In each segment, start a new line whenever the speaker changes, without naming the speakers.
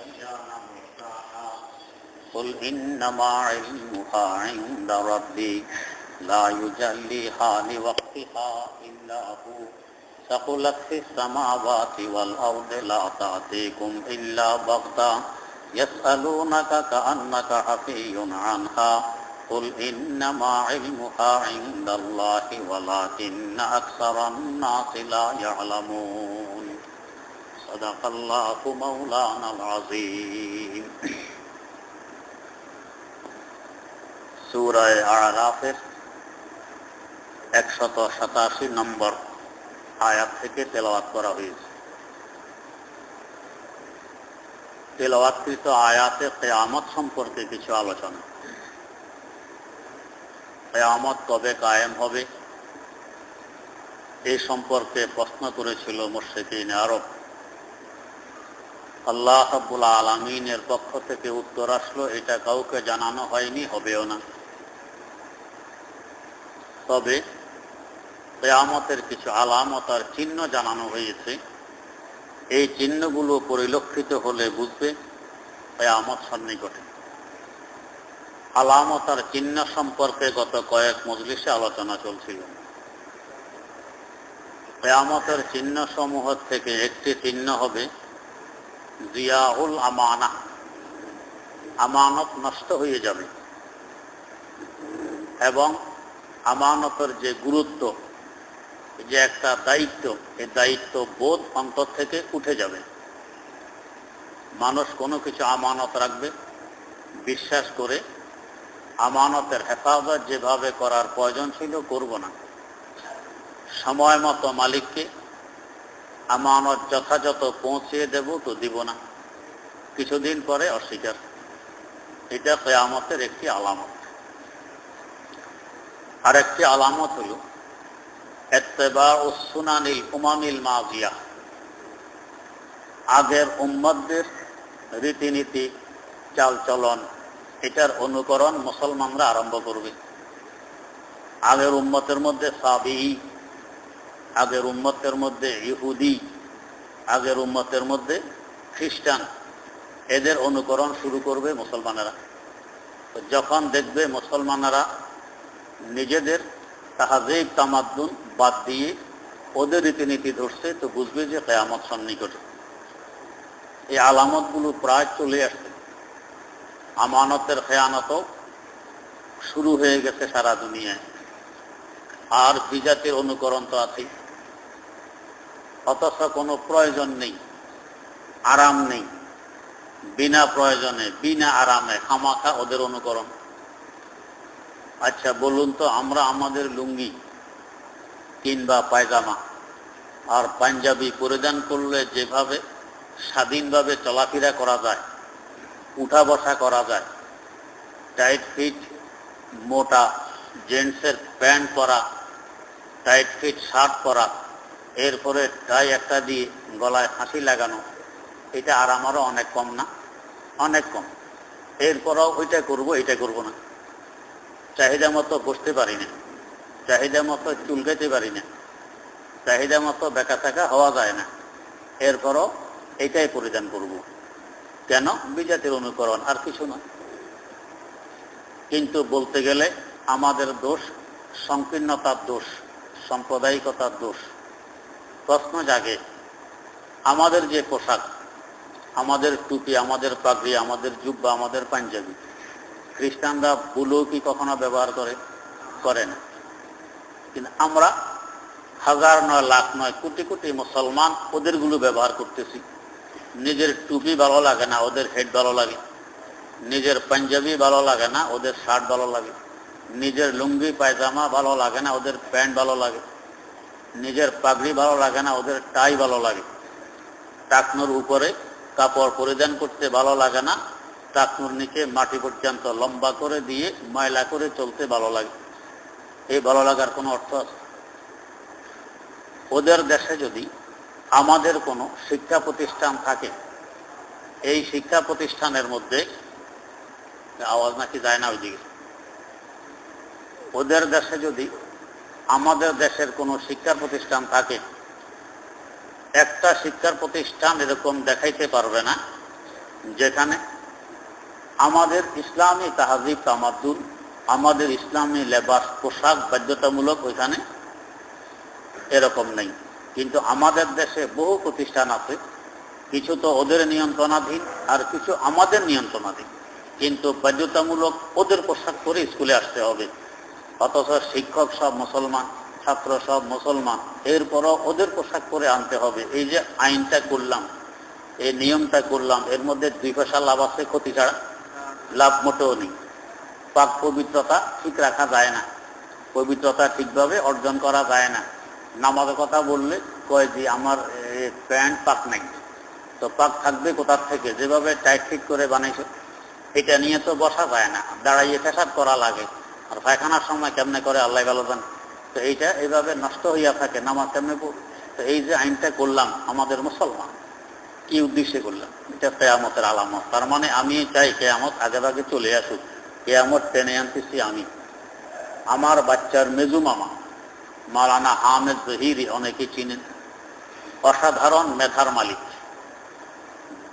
أيان مرساها قل إنما علمها عند ربي لا يجليها لوقتها إلا هو ثقلت في السماوات والأرض لا تأتيكم إلا بغتة يسألونك كأنك حفي عنها قل إنما علمها عند الله ولكن أكثر الناس لا يعلمون صدق الله مولانا العظيم সূরা আরাফের 187 নম্বর আয়াত থেকে তেলাওয়াত করা হয়েছে। তেলাওয়াতকৃত আয়াতে কিয়ামত সম্পর্কে কিছু আলোচনা। কিয়ামত কবে কায়েম হবে এই সম্পর্কে প্রশ্ন করেছিল মুশরিকিন আরব। আল্লাহ রাব্বুল আলামিনের পক্ষ থেকে উত্তর আসলো, এটা কাউকে জানানো হয়নি, হবেও না। তবে কিয়ামতের কিছু আলামত আর চিহ্ন জানানো হয়েছে। এই চিহ্নগুলো পরিলক্ষিত হলে বুঝবে কিয়ামত সন্নিকটে। আলামত আর চিহ্ন সম্পর্কে গত কয়েক মজলিসে আলোচনা চলছিল। কিয়ামতের চিহ্ন সমূহ থেকে একটি চিহ্ন হবে জিয়াউল আমানা, আমানত নষ্ট হয়ে যাবে এবং আমানতের যে গুরুত্ব, যে একটা দায়িত্ব, এই দায়িত্ব বোধ অন্তর থেকে উঠে যাবে। মানুষ কোনো কিছু আমানত রাখবে, বিশ্বাস করে আমানতের হেফাজত যেভাবে করার প্রয়োজন ছিল করব না। সময় মতো মালিককে আমানত যথাযথ পৌঁছিয়ে দেব তো দিব না, কিছুদিন পরে অস্বীকার। এটা কিয়ামতের একটি আলামত। আর একটি আলামত হল ইত্তিবাউস সুনানিল উমামিল মাযিয়া, আগের উম্মতদের রীতিনীতি, চালচলন, এটার অনুকরণ মুসলমানরা আরম্ভ করবে। আগের উম্মতের মধ্যে সাবিঈ, আগের উম্মতের মধ্যে ইহুদি, আগের উম্মতের মধ্যে খ্রিস্টান, এদের অনুকরণ শুরু করবে মুসলমানেরা। যখন দেখবে মুসলমানেরা নিজেদের তাহযীব তামাদ্দুন বাদ দিয়ে ওদের রীতিনীতি ধরছে, তো বুঝবে যে কিয়ামত সন্নিকটে। এই আলামতগুলো প্রায় চলে আসছে। আমানতের খেয়ানতও শুরু হয়ে গেছে সারা দুনিয়ায়। আর বিজাতির অনুকরণ তো আছেই, অথচ কোনো প্রয়োজন নেই, আরাম নেই, বিনা প্রয়োজনে বিনা আরামে খামাখা ওদের অনুকরণ। আচ্ছা বলুন তো, আমরা আমাদের লুঙ্গি কিংবা পায়জামা আর পাঞ্জাবি পরিধান করলে যেভাবে স্বাধীনভাবে চলাফেরা করা যায়, উঠা বসা করা যায়, টাইট ফিট মোটা জেন্টসের প্যান্ট পরা, টাইট ফিট শার্ট পরা, এরপরে টাই একটা দিয়ে গলায় ফাঁসি লাগানো, এটা আর আমারও অনেক কম না? অনেক কম। এরপরও ওইটা করব, এটা করব না। চাহিদা মতো বসতে পারি না, চাহিদা মতো চুলকাতে পারি না, চাহিদা মতো বেঁকা থাকা হওয়া যায় না, এরপরও এটাই পরিধান করব। কেন? বিজাতির অনুকরণ, আর কিছু না। কিন্তু বলতে গেলে আমাদের দোষ, সংকীর্ণতার দোষ, সাম্প্রদায়িকতার দোষ। প্রশ্ন জাগে, আমাদের যে পোশাক, আমাদের টুপি, আমাদের পাগড়ি, আমাদের জুব্বা, আমাদের পাঞ্জাবি, খ্রিস্টানরা বুলো কি কখনো ব্যবহার করে না? কিন্তু আমরা হাজার নয়, লাখ নয়, কোটি কোটি মুসলমান ওদেরগুলো ব্যবহার করতেছি। নিজের টুপি ভালো লাগে না, ওদের হেড ভালো লাগে। নিজের পাঞ্জাবি ভালো লাগে না, ওদের শার্ট ভালো লাগে। নিজের লুঙ্গি পায়জামা ভালো লাগে না, ওদের প্যান্ট ভালো লাগে। নিজের পাগড়ি ভালো লাগে না, ওদের টাই ভালো লাগে। টাকনুর উপরে কাপড় পরিধান করতে ভালো লাগে না, টাকনুর নিচে মাটি পর্যন্ত লম্বা করে দিয়ে ময়লা করে চলতে ভালো লাগে। এই ভালো লাগার কোনো অর্থ আছে? ওদের দেশে যদি আমাদের কোনো শিক্ষা প্রতিষ্ঠান থাকে, এই শিক্ষা প্রতিষ্ঠানের মধ্যে আওয়াজ নাকি যায় না ওইদিকে, ওদের দেশে যদি আমাদের দেশের কোনো শিক্ষা প্রতিষ্ঠান থাকে, একটা শিক্ষার প্রতিষ্ঠান এরকম দেখাইতে পারবে না যেখানে আমাদের ইসলামী তাহাজিব তামাদ্দুন, আমাদের ইসলামী লেবাস পোশাক বাধ্যতামূলক, ওইখানে এরকম নেই। কিন্তু আমাদের দেশে বহু প্রতিষ্ঠান আছে, কিছু তো ওদের নিয়ন্ত্রণাধীন আর কিছু আমাদের নিয়ন্ত্রণাধীন, কিন্তু বাধ্যতামূলক ওদের পোশাক পরে স্কুলে আসতে হবে। অথচ শিক্ষক সব মুসলমান, ছাত্র সব মুসলমান, এরপরও ওদের পোশাক পরে আনতে হবে। এই যে আইনটা করলাম, এই নিয়মটা করলাম, এর মধ্যে 2 পয়সা লাভ আছে, ক্ষতি ছাড়া লাভ মোটেও নেই। পাক পবিত্রতা ঠিক রাখা যায় না, পবিত্রতা ঠিকভাবে অর্জন করা যায় না। নামাজের কথা বললে কয় যে আমার প্যান্ট পাক নাই, তো পাক থাকবে কোথার থেকে? যেভাবে টাইট ফিট করে বানাইছে এটা নিয়ে তো বসা যায় না, দাঁড়াইয়ে পেশাব করা লাগে। আর পায়খানার সময় কেমনে করে আল্লাহ ভালো জান। তো এইটা এইভাবে নষ্ট হইয়া থাকে, নামাজ কেমনে পড়ব? তো এই যে আইনটা করলাম আমাদের মুসলমান, কি উদ্দেশ্যে করলাম? এটা কিয়ামতের আলামত। তার মানে আমি চাই কিয়ামত আগে আগে চলে আসুক। কিয়ামত টেনে আনতেছি আমি। আমার বাচ্চার মেজু মামা মাওলানা হামেদ জহিরি, অনেকে চিনেন, অসাধারণ মেধার মালিক।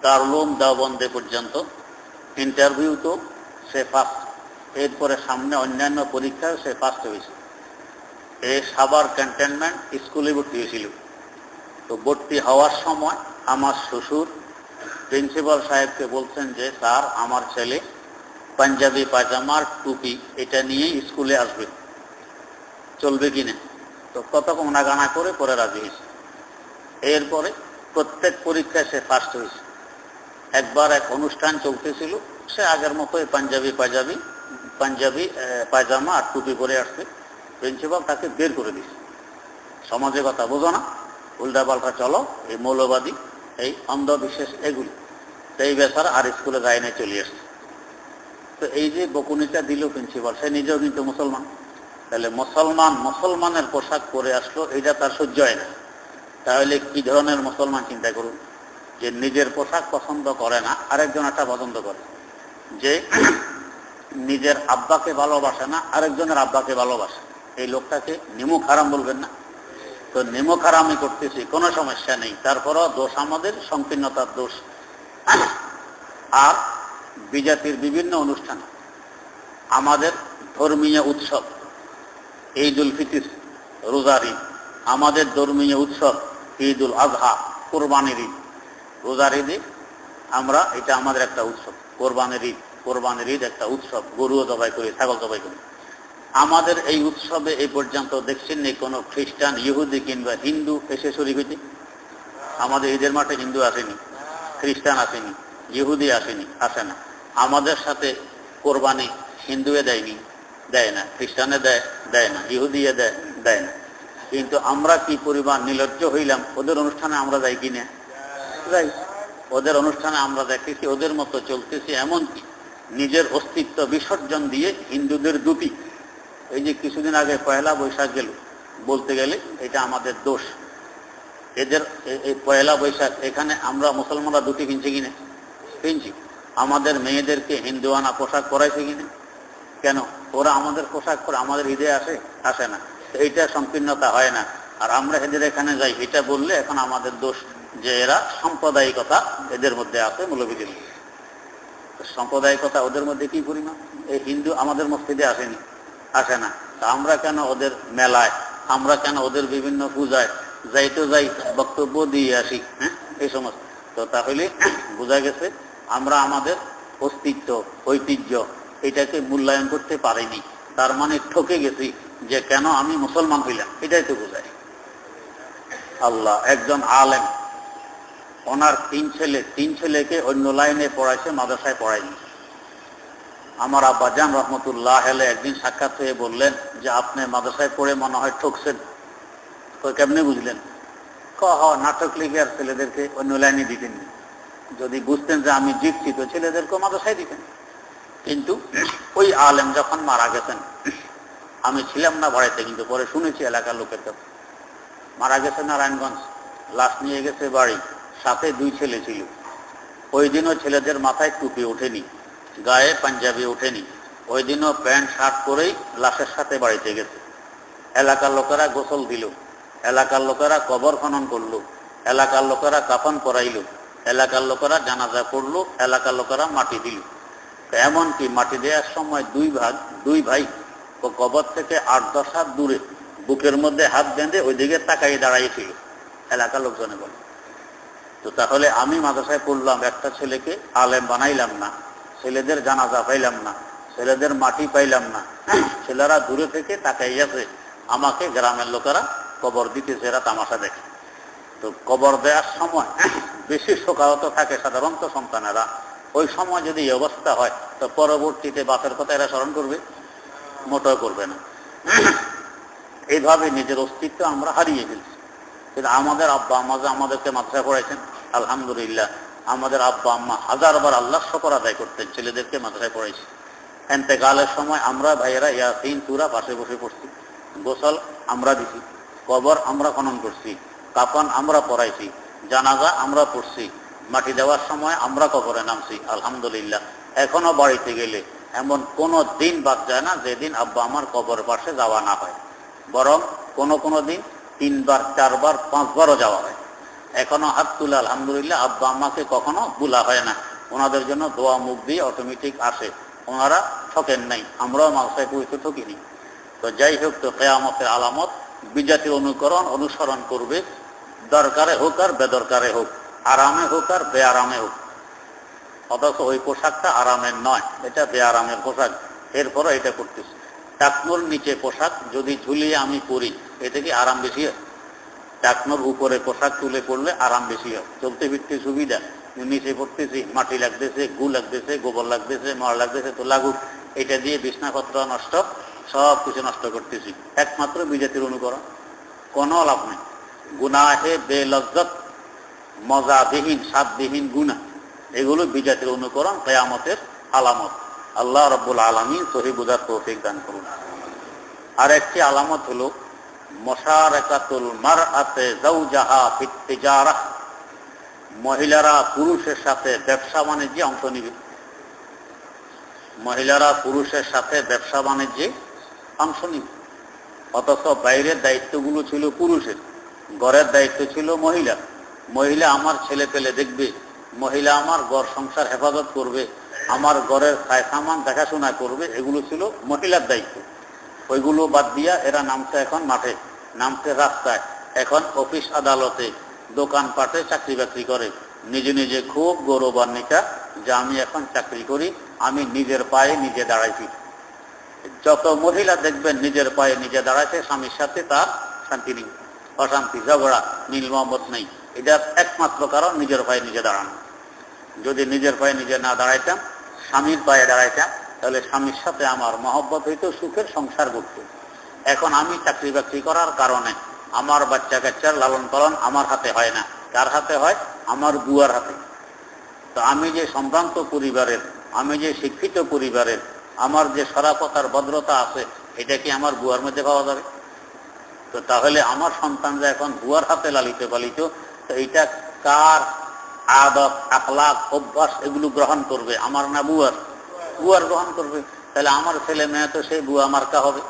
দারুল দেওবন্দে পর্যন্ত ইন্টারভিউ তো সে ফার্স্ট, এরপরে সামনে অন্যান্য পরীক্ষায় সে ফার্স্ট হয়েছে। এই সাভার ক্যান্টনমেন্ট স্কুলে ভর্তি হয়েছিল। তো ভর্তি হওয়ার সময় আমার শ্বশুর প্রিন্সিপাল সাহেবকে বলছেন যে স্যার, আমার ছেলে পাঞ্জাবি পায়জামার টুপি এটা নিয়ে স্কুলে আসবে, চলবে কিনা? তো কত গানা করে পরে রাজি হয়েছে। এরপরে প্রত্যেক পরীক্ষায় সে ফার্স্ট হয়েছে। একবার এক অনুষ্ঠান চলতেছিল, সে আগের মতোই পাঞ্জাবি পায়জামা আর টুপি পরে আসছে। প্রিন্সিপাল তাকে বের করে দিচ্ছে। সমাজে কথা বোঝো না, উল্টা পাল্টা চলো, এই মৌলবাদী, এই অন্ধবিশ্বাস, এগুলি। তো এই বেচারা আর স্কুলে যায় না, চলে আসছে। তো এই যে বকুনিটা দিল প্রিন্সিপাল, সে নিজেও কিন্তু মুসলমান। তাহলে মুসলমানের পোশাক পরে আসলো, এটা তার সহ্য হয় না। তাহলে কি ধরনের মুসলমান চিন্তা করুন, যে নিজের পোশাক পছন্দ করে না, আরেকজন একটা পছন্দ করে। যে নিজের আব্বাকে ভালোবাসে না, আরেকজনের আব্বাকে ভালোবাসে, এই লোকটাকে নিমুখ হারাম বলবেন না? তো নিমুখ হারামি করতেছি, কোনো সমস্যা নেই, তারপরও দোষ আমাদের, সংকীর্ণতার দোষ। আর বিজাতির বিভিন্ন অনুষ্ঠান, আমাদের ধর্মীয় উৎসব, ঈদুল ফিতর, রোজার ঈদ, আমাদের ধর্মীয় উৎসব ঈদুল আজহা, কোরবানির ঈদ। রোজার ঈদে আমরা, এটা আমাদের একটা উৎসব। কোরবানির ঈদ একটা উৎসব, গরুও জবাই করি, ছাগল জবাই করি। আমাদের এই উৎসবে এই পর্যন্ত দেখছেন নেই কোনো খ্রিস্টান, ইহুদি কিংবা হিন্দু এসে শরীক হইতে? আমাদের ঈদের মাঠে হিন্দু আসেনি, খ্রিস্টান আসেনি, ইহুদি আসেনি, আসে না। আমাদের সাথে কোরবানি হিন্দুয়ে দেয় না, খ্রিস্টানে দেয় না, ইহুদিয়ে দেয় না। কিন্তু আমরা কি পরিমাণ নির্লজ্জ হইলাম, ওদের অনুষ্ঠানে আমরা যাই কিনা? যাই। ওদের অনুষ্ঠানে আমরা দেখেছি, ওদের মতো চলতেছি। এমনকি নিজের অস্তিত্ব বিসর্জন দিয়ে হিন্দুদের দুটি, এই যে কিছুদিন আগে পয়লা বৈশাখ গেল, বলতে গেলে এটা আমাদের দোষ। এদের এই পয়লা বৈশাখ, এখানে আমরা মুসলমানরা দুটি কিনছি কিনা? কিনছি। আমাদের মেয়েদেরকে হিন্দুয়ানা পোশাক পরাইছে কিনা? কেন? ওরা আমাদের পোশাক পরে আমাদের ঈদে আসে না। এইটা সংকীর্ণতা হয় না? আর আমরা এদের এখানে যাই, এটা বললে এখন আমাদের দোষ, যে এরা সাম্প্রদায়িকতা এদের মধ্যে আছে। মৌলবীদের সাম্প্রদায়িকতা ওদের মধ্যে কি পরিমাণ? এই হিন্দু আমাদের মসজিদে আসে না, তা আমরা কেন ওদের মেলায়, আমরা কেন ওদের বিভিন্ন পূজায় যাই বক্তব্য দিয়ে আসি? হ্যাঁ, এই সমস্ত। তো তাহলে বোঝা গেছে আমরা আমাদের অস্তিত্ব, ঐতিহ্য, এটাকে মূল্যায়ন করতে পারিনি। তার মানে ঠকে গেছি, যে কেন আমি মুসলমান হইলাম, এটাই তো বোঝায়। আল্লাহ, একজন আলেম, ওনার তিন ছেলেকে অন্য লাইনে পড়াইছে, মাদ্রাসায় পড়ায়নি। আমার আব্বাজান রহমতুল্লাহ আলাইহি একদিন সাক্ষাৎ হয়ে বললেন যে আপনি মাদ্রাসায় পড়ে মনে হয় ঠকছেন। কেমনে বুঝলেন? নাটক লিখে আর ছেলেদেরকে অন্য লাইনে দিতেন। যদি বুঝতেন যে আমি জিতছি, তো ছেলেদেরকেও মাদ্রাসায় দিতেন। কিন্তু ওই আলেম যখন মারা গেছেন, আমি ছিলাম না বাড়িতে, কিন্তু পরে শুনেছি এলাকার লোকের কাছে, মারা গেছে নারায়ণগঞ্জ, লাশ নিয়ে গেছে বাড়ি, সাথে 2 ছেলে ছিল। ওই দিনও ছেলেদের মাথায় টুপি ওঠেনি, গায়ে পাঞ্জাবি ওঠেনি। ওই দিনও প্যান্ট শার্ট পরেই লাশের সাথে বাড়িতে গেছে। এলাকার লোকেরা গোসল দিল, এলাকার লোকেরা কবর খনন করলো, এলাকার লোকেরা কাফন পরাইল। এলাকার লোকেরা জানাজা পড়লো, এলাকার লোকেরা মাটি দিল। এমনকি মাটি দেওয়ার সময় দুই ভাই ও কবর থেকে 8-10 হাত দূরে বুকের মধ্যে হাত বেঁধে ওইদিকে তাকাই দাঁড়াইছিল এলাকার লোকজনে বলে। তো তাহলে আমি মাদ্রাসায় পড়লাম, একটা ছেলেকে আলেম বানাইলাম না, ছেলেদের জানাজা পাইলাম না, ছেলেদের মাটি পাইলাম না, ছেলেরা দূরে থেকে তাকাই আছে, আমাকে গ্রামের লোকেরা কবর দিতেছে, এরা তামাশা দেখে। তো কবর দেওয়ার সময় বেশি শোকাহত থাকে সাধারণত সন্তানেরা। ওই সময় যদি এই অবস্থা হয় তো পরবর্তীতে বাপের কথা এরা স্মরণ করবে? মোটেও করবে না। এইভাবে নিজের অস্তিত্ব আমরা হারিয়ে ফেলছি। কিন্তু আমাদের আব্বা আম্মা যে আমাদেরকে মাদ্রাসায় পড়াইছেন, আলহামদুলিল্লাহ, আমাদের আব্বা আম্মা হাজারবার আল্লাহর শুকর আদায় করতেন, ছেলেদেরকে মাদ্রাসায় পড়াইছে। ইন্তেকালের সময় আমরা ভাইয়েরা ইয়াসিন সূরা পাশে বসে পড়ছি, গোসল আমরা দিছি, কবর আমরা খনন করছি, কাফন আমরা পড়াইছি, জানাজা আমরা পড়ছি, মাটি দেওয়ার সময় আমরা কবরে নামছি, আলহামদুলিল্লাহ। এখনো বাড়িতে গেলে এমন কোনো দিন বাদ যায় না যেদিন আব্বা আমার কবরের পাশে যাওয়া না হয়, বরং কোনো দিন 3বার 4বার 5বারও যাওয়া হয়। এখনো হাত তুলে আলহামদুলিল্লাহ, আব্বা আম্মাকে কখনো ভুলা হয় না। ওনাদের জন্য দোয়া মুখ দিয়ে অটোমেটিক আসে, ওনারা ঠকেন নাই, আমরাও মাদ্রাসায় পৌঁছে ঠকিনি। তো যাই হোক, তো কিয়ামতের আলামত বিজাতির অনুসরণ করবে, দরকারে হোক আর বেদরকারে হোক, আরামে হোক আর বেআরামে হোক। অথচ ওই পোশাকটা আরামের নয়, এটা বেআরামের পোশাক, এরপরও এটা করতেছে। টাকনোর নিচে পোশাক যদি ঝুলিয়ে আমি পরি, এতে কি আরাম বেশি হয়? টাকনোর উপরে পোশাক তুলে পড়লে আরাম বেশি হয়, চলতে ফিরতে সুবিধা। নিচে পড়তেছি, মাটি লাগতেছে, গু লাগতেছে, গোবর লাগতেছে, মর লাগতেছে, তো লাগুক, এটা দিয়ে বিছনাপত্র নষ্ট, সব কিছু নষ্ট করতেছি। একমাত্র বিজাতির অনুকরণ, কোনো লাভ নেই। গুনাহে বেলজ্জত, মজাবিহীন, স্বাদবিহীন গুনাহ, এগুলো বিজাতির অনুকরণ, কিয়ামতের আলামত। আল্লাহ রাব্বুল আলামিন সহি বুঝার তৌফিক দান করুন। আর একটি আলামত হলো মুশারাকাতুল মারআতি যাওজাহা ফিত তিজারাহ, মহিলারা পুরুষের সাথে ব্যবসা বাণিজ্যে অংশ নিবে। মহিলারা পুরুষের সাথে ব্যবসা বাণিজ্যে অংশ নিবে, অথচ বাইরের দায়িত্বগুলো ছিল পুরুষের, ঘরের দায়িত্ব ছিল মহিলা। মহিলা আমার ছেলে পেলে দেখবে, মহিলা আমার ঘর সংসার হেফাজত করবে, আমার ঘরের সামান দেখাশোনা করবে, এগুলো ছিল মহিলার দায়িত্ব। ওইগুলো বাদ দিয়া এরা নামছে এখন মাঠে, নামছে রাস্তায়, এখন অফিস আদালতে, দোকানপাটে চাকরি বাকরি করে। নিজে নিজে খুব গৌরবান্বিতা যে আমি এখন চাকরি করি, আমি নিজের পায়ে নিজে দাঁড়াইছি। যত মহিলা দেখবেন নিজের পায়ে নিজে দাঁড়াইছে, স্বামীর সাথে তার শান্তি নেই, অশান্তি, ঝগড়া, মিল মহব্বত নেই। এটার একমাত্র কারণ নিজের পায়ে নিজে দাঁড়ানো। যদি নিজের পায়ে নিজে না দাঁড়াইতাম, স্বামীর পায়ে দাঁড়াইতাম, তাহলে স্বামীর সাথে আমার মহব্বত হইতো, সুখের সংসার করত। এখন আমি চাকরি বাকরি করার কারণে আমার বাচ্চা কাচ্চার লালন পালন আমার হাতে হয় না, কার হাতে হয়? আমার বুয়ার হাতে। তো আমি যে সম্ভ্রান্ত পরিবারের, আমি যে শিক্ষিত পরিবারের, আমার যে সরাপতার ভদ্রতা আছে, এটা কি আমার বুয়ার মধ্যে পাওয়া যাবে? তো তাহলে আমার সন্তান যে এখন বুয়ার হাতে লালিত পালিত, তো এইটা কার আদত, আখলাক, অভ্যাস এগুলো গ্রহণ করবে? আমার না বুয়ার? বুয়ার গ্রহণ করবে। তাহলে আমার ছেলে মেয়ে তো সেই বুয়া মার্কা হবে।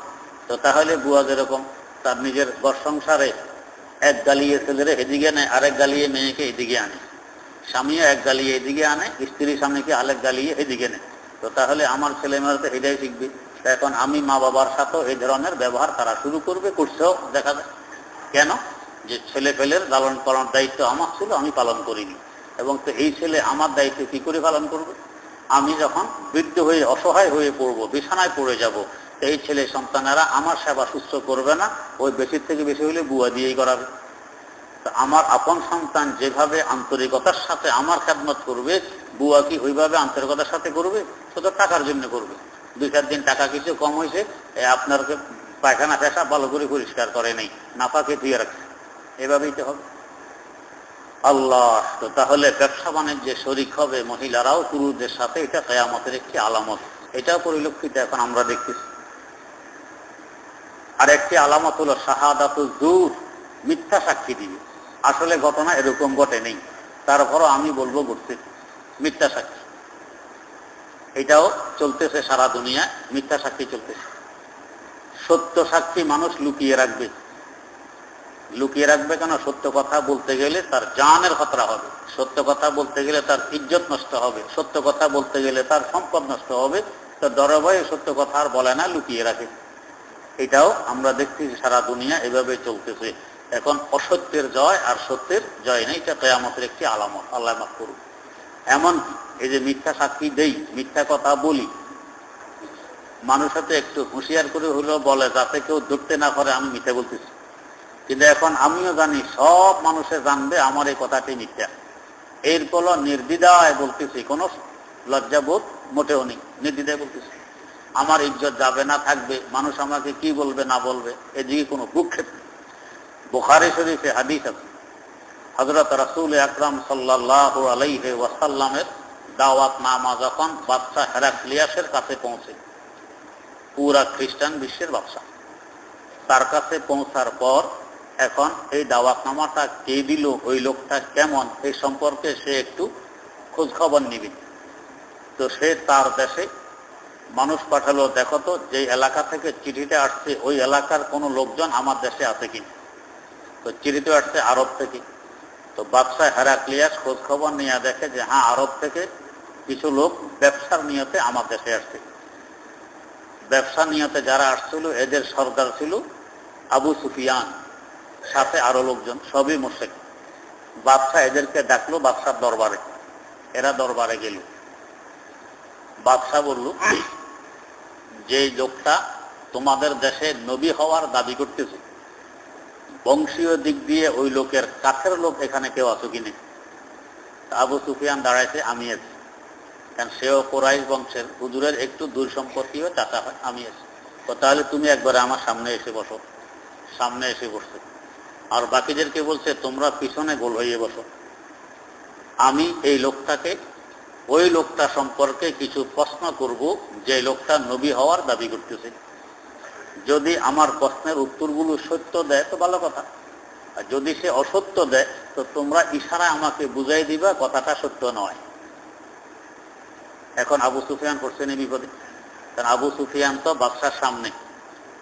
তো তাহলে বুয়া যেরকম তার নিজের ঘর সংসারে এক গালিয়ে ছেলেরে এদিকে নেয়, আরেক গালিয়ে মেয়েকে এদিকে আনে, স্বামীও এক গালিয়ে এদিকে আনে, স্ত্রী স্বামীকে আরেক গালিয়ে এদিকে নেয়। তো তাহলে আমার ছেলে মেয়েরা তো এটাই শিখবে। এখন আমি মা বাবার সাথেও এই ধরনের ব্যবহার তারা শুরু করবে, করছেও দেখা যায়। কেন? যে ছেলে পেলের লালন পালন দায়িত্ব আমার ছিল, আমি পালন করিনি। এবং তো এই ছেলে আমার দায়িত্ব কি করে পালন করবে? আমি যখন বৃদ্ধ হয়ে অসহায় হয়ে পড়বো, বিছানায় পড়ে যাব, এই ছেলে সন্তানেরা আমার সেবা সুস্থ করবে না, ওই বেশির থেকে বেশি হলে বুয়া দিয়েই করাবে। আমার আপন সন্তান যেভাবে আন্তরিকতার সাথে আমার খেদমত করবে, বুয়া কি ওইভাবে আন্তরিকতার সাথে করবে? শুধু টাকার জন্য করবে। 2-4 দিন টাকা কিছু কম হয়েছে, আপনার পায়খানা পেশা ভালো করে পরিষ্কার করে নেই, নাপাকে ধুয়ে রাখছে, এভাবেই তো হবে। আল্লাহ, তো তাহলে ব্যবসা বাণিজ্যে শরীক হবে মহিলারাও পুরুষদের সাথে, এটা কিয়ামতের একটি আলামত। এটাও পরিলক্ষিত এখন আমরা দেখতেছি। আর একটি আলামত হলো শাহাদাতুজ জুর, মিথ্যা সাক্ষী দিবে। আসলে ঘটনা এরকম ঘটে নেই, তারপরও আমি বলবো ঘটছে মিথ্যা সাক্ষী। এটাও চলতেছে সারা দুনিয়ায়, মিথ্যা সাক্ষী চলতেছে। সত্য সাক্ষী মানুষ লুকিয়ে রাখবে, লুকিয়ে রাখবে কেন? সত্য কথা বলতে গেলে তার জানের খতরা হবে, সত্য কথা বলতে গেলে তার ইজ্জত নষ্ট হবে, সত্য কথা বলতে গেলে তার সম্পদ নষ্ট হবে। তো ডরে ভয়ে সত্য কথা আর বলে না, লুকিয়ে রাখে। এটাও আমরা দেখতেছি সারা দুনিয়া এভাবে চলতেছে। এখন অসত্যের জয় আর সত্যের জয় নেই, এটা কিয়ামতের একটি আলামত। আল্লাহ মাফ করুন। এমন এই যে মিথ্যা সাক্ষী দেই, মিথ্যা কথা বলি, মানুষ হয়তো একটু হুঁশিয়ার করে হলেও বলে যাতে কেউ ধরতে না পারে আমি মিথ্যা বলতেছি। কিন্তু এখন আমিও জানি সব মানুষে জানবে আমার এই কথাটি মিথ্যা। এরপর নির্দ্বিধায় বলতেছি, কোনো লজ্জাবোধ মোটেও নেই, নির্দ্বিধায় বলতেছি। আমার ইজ্জত যাবে না থাকবে, মানুষ আমাকে কি বলবে না বলবে, এদিকে কোনো ভূক্ষেপ নেই। বুখারী শরীফে হাদিস আছে, হযরত রাসূল আকরাম সাল্লাল্লাহু আলাইহি ওয়াসাল্লামের দাওয়াত নামা যখন বাদশা হেরাক্লিয়াসের কাছে পৌঁছে, পুরা খ্রিস্টান বিশ্বের বাদশা, তার কাছে পৌঁছার পর এখন এই দাওয়াতনামাটা কে দিল, ওই লোকটা কেমন, এই সম্পর্কে সে একটু খোঁজ খবর নিবে। তো সে তার দেশে মানুষ পাঠালো, দেখো তো যে এলাকা থেকে চিঠিটা আসছে ওই এলাকার কোনো লোকজন আমার দেশে আছে কি। তো চিঠিটা আসছে আরব থেকে। তো বাদশা হেরাক্লিয়াস খোঁজ খবর নিয়ে দেখে যে হ্যাঁ, আরব থেকে কিছু লোক ব্যবসার নিয়তে আমার দেশে আসছে। ব্যবসা নিয়তে যারা আসছিল এদের সর্দার ছিল আবু সুফিয়ান, সাথে আরো লোকজন, সবই মুশরিক। বাদশা এদেরকে ডাকলো বাদশার দরবারে। এরা দরবারে গেল। বাদশা বলল, যে লোকটা তোমাদের দেশে নবী হওয়ার দাবি করতেছে, বংশীয় দিক দিয়ে ওই লোকের কাছের লোক এখানে কেউ আছো কিনে? আবু সুফিয়ান দাঁড়াইছে, আমি আছি। কারণ সেও কুরাইশ বংশের, হুজুরের একটু দূর সম্পর্কীয় চাচা হয়, আমি আছি। তাহলে তুমি একবারে আমার সামনে এসে বসো। সামনে এসে বসছে। আর বাকিদেরকে বলছে তোমরা পিছনে গোল হয়ে বসো। আমি এই লোকটাকে, ওই লোকটা সম্পর্কে কিছু প্রশ্ন করব যে লোকটা নবী হওয়ার দাবি করতেছে। যদি আমার প্রশ্নের উত্তরগুলো সত্য দেয় তো ভালো কথা, আর যদি সে অসত্য দেয় তো তোমরা ইশারায় আমাকে বুঝাই দিবা কথাটা সত্য নয়। এখন আবু সুফিয়ান পড়ছে না বিপদে, কারণ আবু সুফিয়ান তো বাদশার সামনে,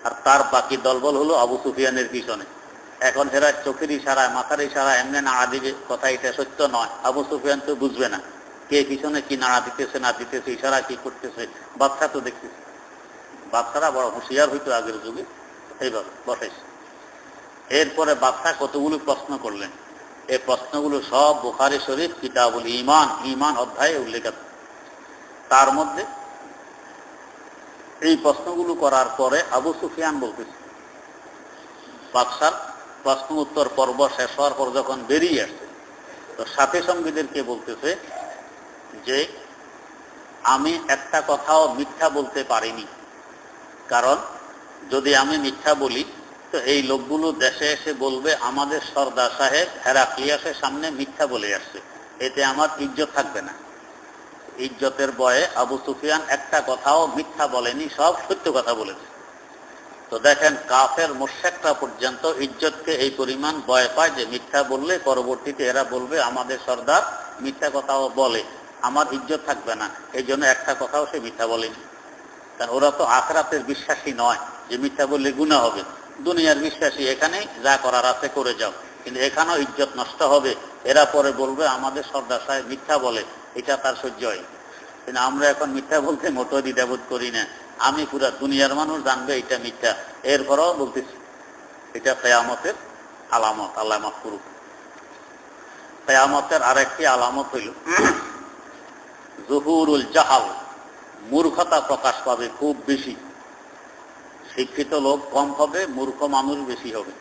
আর তার বাকি দলবল হলো আবু সুফিয়ানের পিছনে। এখন এরা চোখের ইশারায়, মাথার ইশারায় এমনি নাড়া দিবে, কথা এটা সত্য নয়। আবু সুফিয়ান তো বুঝবে না কে পিছনে কি নাড়া দিতেছে না দিতেছে, ইশারা কি করতেছে। বাদশা তো দেখতেছে, বাদশারা বড় হুঁশিয়ার হইতো আগের যুগে, এইভাবে বসাইছে। এরপরে বাদশা কতগুলো প্রশ্ন করলেন। এই প্রশ্নগুলো সব বুখারী শরীফ কিতাবুল ঈমান, ঈমান অধ্যায়ে উল্লেখ আছে। তার মধ্যে এই প্রশ্নগুলো করার পরে আবু সুফিয়ান বলতেছে, বাদশার প্রশ্ন উত্তর পর্ব শেষ হওয়ার পর যখন বেরিয়ে আসছে, তো সাথী সঙ্গীদেরকে বলতেছে যে আমি একটা কথাও মিথ্যা বলতে পারিনি। কারণ যদি আমি মিথ্যা বলি তো এই লোকগুলো দেশে এসে বলবে আমাদের সর্দার সাহেব হেরাক্লিয়াসের সামনে মিথ্যা বলে আসছে, এতে আমার ইজ্জত থাকবে না। ইজ্জতের ভয়ে আবু সুফিয়ান একটা কথাও মিথ্যা বলেনি, সব সত্য কথা বলেছে। তো দেখেন, কাফের মুশরিকরা পর্যন্ত ইজ্জতকে এই পরিমাণ ভয় পায় যে মিথ্যা বললে পরবর্তীতে এরা বলবে আমাদের সর্দার মিথ্যা কথাও বলে, আমার ইজ্জত থাকবে না। এই জন্য একটা কথাও সে মিথ্যা বলেনি। কারণ ওরা তো আখিরাতের বিশ্বাসী নয় যে মিথ্যা বললে গুনাহ হবে। দুনিয়ার বিশ্বাসী, এখানে যা করার আছে করে যাও, কিন্তু এখানেও ইজ্জত নষ্ট হবে। এরা পরে বলবে আমাদের সর্দার সাহেব মিথ্যা বলে, এটা তার সহ্য হয়। কিন্তু আমরা এখন মিথ্যা বলতে মোটো দ্বিধাবোধ করি না। আমি পুরা দুনিয়ার মানুষ জানবে এটা মিথ্যা, এরপরও বলতেছি। এটা কিয়ামতের আলামত, আল্লাহ মাফ করুক। কিয়ামতের আরেকটি আলামত হইল যুহুরুল জাহাল, মূর্খতা প্রকাশ পাবে খুব বেশি। শিক্ষিত লোক কম হবে, মূর্খ মানুষ বেশি হবে।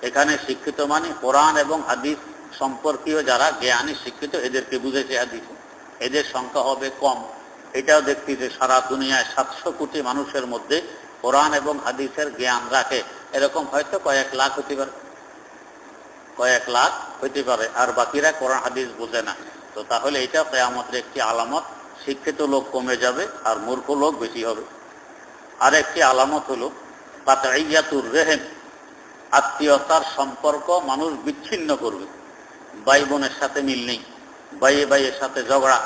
এখানে শিক্ষিত মানে কোরআন এবং হাদিস সম্পর্কীয় যারা জ্ঞানী শিক্ষিত এদেরকে বুঝেছে হাদিস, এদের সংখ্যা হবে কম। এটাও দেখছি যে সারা দুনিয়ায় 700 কোটি মানুষের মধ্যে কোরআন এবং হাদিসের জ্ঞান রাখে, এরকম হয়তো কয়েক লাখ হতে পারে, কয়েক লাখ হইতে পারে, আর বাকিরা কোরআন হাদিস বোঝে না। তো তাহলে এটা কিয়ামতের একটি আলামত, শিক্ষিত লোক কমে যাবে আর মূর্খ লোক বেশি হবে। আর একটি আলামত হলো কাতঈয়াতুর রহিম, আত্মীয়তার সম্পর্ক মানুষ বিচ্ছিন্ন করবে। ভাই বোনের সাথে মিল নেই, ভাইয়ে ভাইয়ের সাথে ঝগড়া,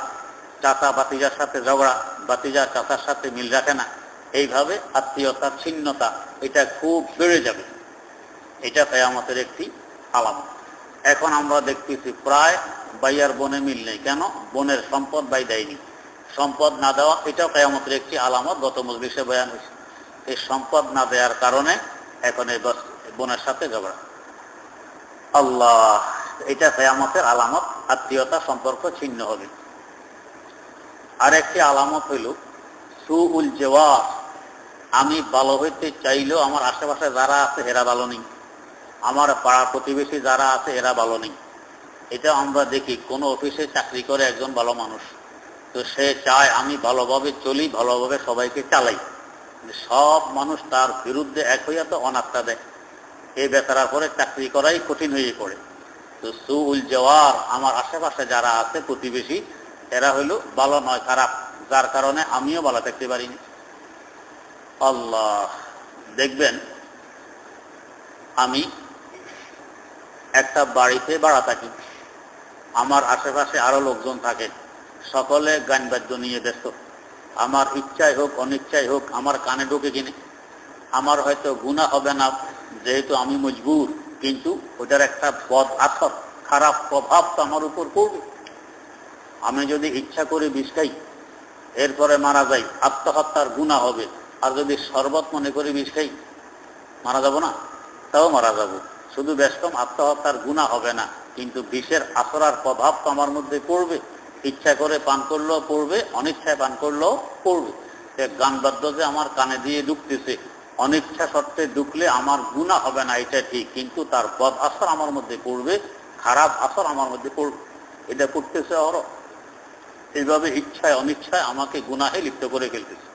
চাচা বাতিজার সাথে ঝগড়া, বাতিজা চাচার সাথে মিল রাখে না। এইভাবে আত্মীয়তার ছিন্নতা এটা খুব বেড়ে যাবে। এটা কিয়ামতের একটি আলামত। এখন আমরা দেখতেছি প্রায় ভাই আর বোনে মিল নেই। কেন? বোনের সম্পদ ভাই দেয়নি। সম্পদ না দেওয়া এটাও কিয়ামতের একটি আলামত, গত মজলিসে বয়ান হয়েছে। এই সম্পদ না দেওয়ার কারণে এখন এই বোনের সাথে ঝগড়া। আল্লাহ, এটা কিয়ামতের আলামত, আত্মীয়তা সম্পর্ক ছিন্ন হবে। আর একটি আলামত হইল সুউল জাওয়ার, আমি ভালো হইতে চাইলেও আমার আশেপাশে যারা আছে এরা ভালো নেই, আমার পাড়া প্রতিবেশী যারা আছে এরা ভালো নেই। এটা আমরা দেখি, কোনো অফিসে চাকরি করে একজন ভালো মানুষ, তো সে চায় আমি ভালোভাবে চলি, ভালোভাবে সবাইকে চালাই। সব মানুষ তার বিরুদ্ধে এক হইয়া তো অনাস্থা দেয়, এই বেচারার পরে চাকরি করাই কঠিন হয়ে পড়ে। তো সুউল জাওয়ার, আমার আশেপাশে যারা আছে প্রতিবেশী, এরা হইল ভালো নয়, খারাপ, যার কারণে আমিও ভালো থাকতে পারিনি। আল্লাহ, দেখবেন আমি একটা বাড়িতে ভাড়া থাকি, আমার আশেপাশে আরো লোকজন থাকে, সকলে গান বাদ্য নিয়ে ব্যস্ত। আমার ইচ্ছাই হোক অনিচ্ছাই হোক আমার কানে ঢুকে কিনে। আমার হয়তো গুনাহ হবে না যেহেতু আমি মজবুর, কিন্তু ওটার একটা বদ আথর, খারাপ প্রভাব তো আমার উপর পড়বে। আমি যদি ইচ্ছা করে বিষ খাই, এরপরে মারা যাই, আত্মহত্যার গুনাহ হবে। আর যদি শরবত মনে করে বিষ খাই, মারা যাব না? তাও মারা যাব। শুধু ব্যস্তম আত্মহত্যার গুনাহ হবে না, কিন্তু বিষের আসর আর প্রভাব তো আমার মধ্যে পড়বে। ইচ্ছা করে পান করলেও পড়বে, অনিচ্ছায় পান করলেও পড়বে। গান বাদ্য যে আমার কানে দিয়ে ঢুকতেছে, অনিচ্ছা সত্ত্বে ঢুকলে আমার গুনাহ হবে না, এটা ঠিক, কিন্তু তার বদ আসর আমার মধ্যে পড়বে, খারাপ আসর আমার মধ্যে পড়বে। এটা করতেছে ওরা, এইভাবে ইচ্ছায় অনিচ্ছায় আমাকে গুনাহে লিপ্ত করে ফেলতেছে।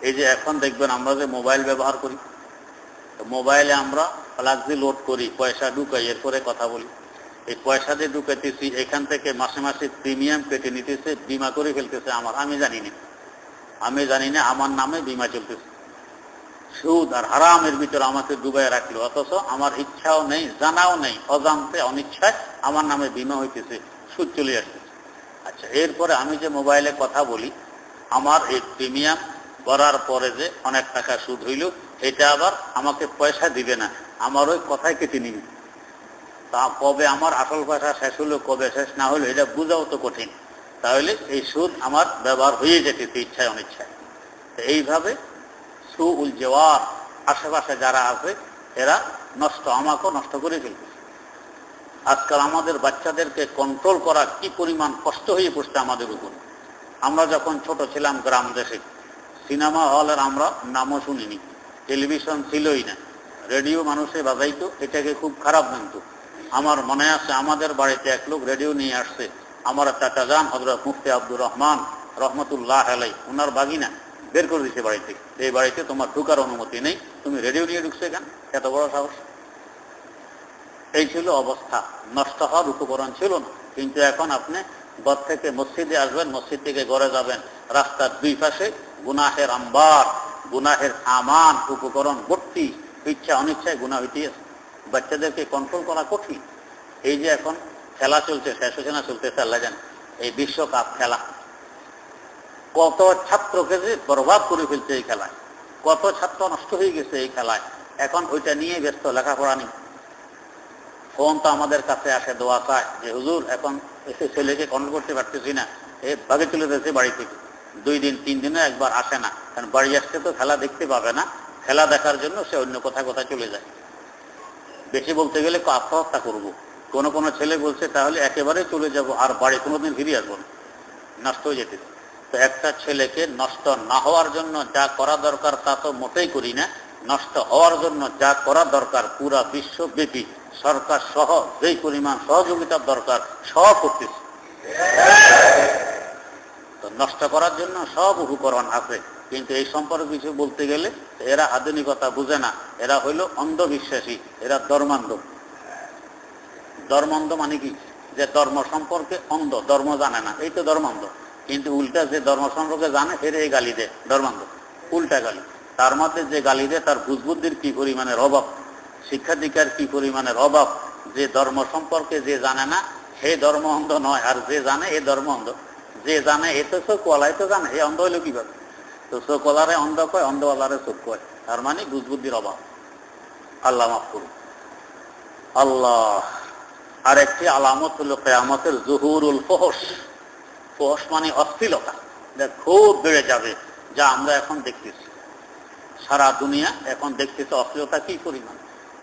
এই যে এখন দেখবেন আমরা যে মোবাইল ব্যবহার করি, মোবাইলে আমরা ফ্লাক্সি লোড করি, পয়সা ঢুকাই, এরপরে কথা বলি। এই পয়সা দিয়ে ঢুকাইতেছি, এখান থেকে মাসে মাসে প্রিমিয়াম কেটে নিতেছে, বিমা করে ফেলতেছে আমার, আমি জানি না আমার নামে বিমা চলতেছে। সুদ আর হারামের ভিতরে আমাকে ডুবাই রাখলো, অথচ আমার ইচ্ছাও নেই, জানাও নেই, অজান্তে অনিচ্ছায় আমার নামে বিমা হইতেছে, সুদ চলে আসতেছে। আচ্ছা, এরপরে আমি যে মোবাইলে কথা বলি, আমার এই প্রিমিয়াম করার পরে যে অনেক টাকা সুদ হইল, এটা আবার আমাকে পয়সা দিবে না, আমার ওই কথাই কেটে নিবে। তা কবে আমার আসল পয়সা শেষ হলো, কবে শেষ না হলো, এটা বোঝাও তো কঠিন। তাহলে এই সুদ আমার ব্যবহার হয়ে যেতেছে ইচ্ছায় অনিচ্ছায়। এইভাবে সুউল জাওয়ার, আশেপাশে যারা আছে এরা নষ্ট, আমাকেও নষ্ট করে ফেলবে। আজকাল আমাদের বাচ্চাদেরকে কন্ট্রোল করা কি পরিমাণ কষ্ট হয়ে পড়ছে আমাদের উপর। আমরা যখন ছোট ছিলাম গ্রাম দেশে, সিনেমা হলের আমরা নামও শুনিনি, টেলিভিশন ছিলই না, রেডিও মানুষে বাজাইতো, এটাকে খুব খারাপ জানতো। আমার মনে আছে আমাদের বাড়িতে এক লোক রেডিও নিয়ে আসছে, আমার চাচা যান হযরত মুফতি আব্দুর রহমান রহমতুল্লাহ আলাই, ওনার বাগিনা বের করে দিচ্ছে বাড়ি থেকে, এই বাড়িতে তোমার ঢুকার অনুমতি নেই, তুমি রেডিও নিয়ে ঢুকছো কেন, এত বড় সাহস। এই ছিল অবস্থা, নষ্ট হওয়ার উপকরণ ছিল না। কিন্তু এখন আপনি ঘর থেকে মসজিদে আসবেন, মসজিদ থেকে ঘরে যাবেন, রাস্তার দুই পাশে গুনাহের আম্বার, গুনাহের সামান, উপকরণ ভর্তি, ইচ্ছা অনিচ্ছায় গুনাহ হইতে আছে। বাচ্চাদেরকে কন্ট্রোল করা কঠিন। এই যে এখন খেলা চলছে, শেষ হচ্ছে না চলতেছে আল্লাহ জানে, এই বিশ্বকাপ খেলা, কত ছাত্রকে যে বরবাদ করে ফেলছে এই খেলায়, কত ছাত্র নষ্ট হয়ে গেছে এই খেলায়। এখন ওইটা নিয়ে ব্যস্ত, লেখাপড়া নেই। ফোন তো আমাদের কাছে আসে, দোয়া চায় যে হুজুর এখন এসে ছেলেকে কন্ট্রোল করতে পারতেছি না, ভাগে চলে যাচ্ছে বাড়ি থেকে, 2 দিন 3 দিনে একবার আসে না, কারণ বাড়ি আসতে তো খেলা দেখতে পাবে না, খেলা দেখার জন্য সে অন্য কোথায় চলে যায়। বেশি বলতে গেলে আত্মহত্যা করবো। কোনো কোনো ছেলে বলছে তাহলে একেবারে চলে যাব, আর বাড়ি কোনোদিন ফিরে আসবো না, নষ্ট হয়ে যেতে। তো একটা ছেলেকে নষ্ট না হওয়ার জন্য যা করা দরকার তা তো মোটেই করি না, নষ্ট হওয়ার জন্য যা করা দরকার পুরা বিশ্বব্যাপী সরকার সহ যেই পরিমাণ সহযোগিতার দরকার সব করতেছে। তো নষ্ট করার জন্য সব উপকরণ আছে, কিন্তু এই সম্পর্কে কিছু বলতে গেলে এরা আধুনিকতা বুঝে না, এরা হইল অন্ধবিশ্বাসী, এরা ধর্মান্ধ। ধর্মান্ধ মানে কি? যে ধর্ম সম্পর্কে অন্ধ, ধর্ম জানে না, এই তো ধর্মান্ধ। কিন্তু উল্টা যে ধর্ম সম্পর্কে জানে এর এই গালি দেয়, ধর্মান্ধ, উল্টা গালি। তার মধ্যে যে গালি দেয় তার বুঝবুদ্ধির কি পরিমাণের অভাব, শিক্ষা দীক্ষার কি পরিমাণের অভাব। যে ধর্ম সম্পর্কে যে জানে না সে ধর্ম অন্ধ নয়, আর যে জানে এ ধর্ম অন্ধ। যে জানে এ তো চোখওয়ালাই তো জানে, এ অন্ধ হইল কিভাবে? তো চোখওয়ালারে অন্ধ কয়, অন্ধওয়ালারে চোখ কয়, তার মানে বুঝবুদ্ধির অভাব। আল্লাহ মাফ করুন। আল্লাহ। আরেকটি আলামত হলো কিয়ামতের জুহুরুল ফুহশ। ফুহশ মানে অশ্লীলতা, যা খুব বেড়ে যাবে, যা আমরা এখন দেখতেছি। সারা দুনিয়া এখন দেখতেছে অশ্লীলতা কি পরিমাণ।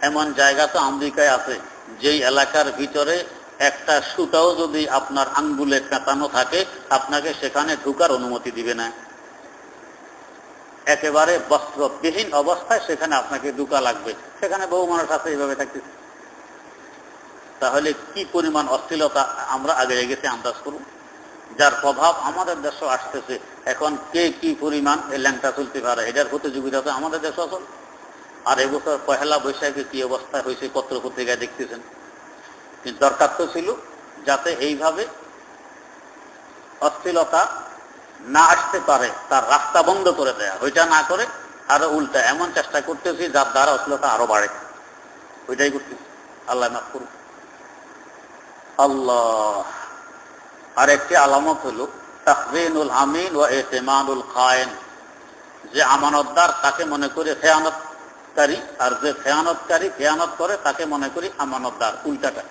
এমন জায়গা তো আমেরিকায় আছে, যেই এলাকার ভিতরে একটা সুতাও যদি আপনার আঙ্গুলে কাঁটানো থাকে, আপনাকে সেখানে ঢুকার অনুমতি দিবে না। একেবারে বস্ত্রবিহীন অবস্থায় সেখানে আপনাকে ঢুকা লাগবে। সেখানে বহু মানুষ আছে এইভাবে থাকতেছে। তাহলে কি পরিমাণ অশ্লীলতা আমরা আগে গেছে আন্দাজ করুন, যার প্রভাব আমাদের দেশে আসতেছে। এখন কে কি পরিমাণ এই ল্যাংটা চলতে পারে, এটার প্রতিযোগিতা তো আমাদের দেশে আসল। আর এবছর পহেলা বৈশাখে কি অবস্থা হয়েছে পত্র পত্রিকায় দেখতেছেন। কিন্তু দরকার তো ছিল যাতে এইভাবে অশ্লীলতা না আসতে পারে, তার রাস্তা বন্ধ করে দেয়া। ওইটা না করে আরো উল্টা এমন চেষ্টা করতেছি যার দ্বারা অশ্লীলতা আরো বাড়ে। ওইটাই করতেছি। আল্লাহ মাফ করুন। আল্লাহ। আরেকটি আলামত হলো তাকযীনুল আমিন ওয়া ইতিমাদুল খায়েন। যে আমানতদার তাকে মনে করে খেয়ানতকারী, আর যে খেয়ানতকারী খেয়ানত করে তাকে মনে করি আমানতদার। উল্টাটা,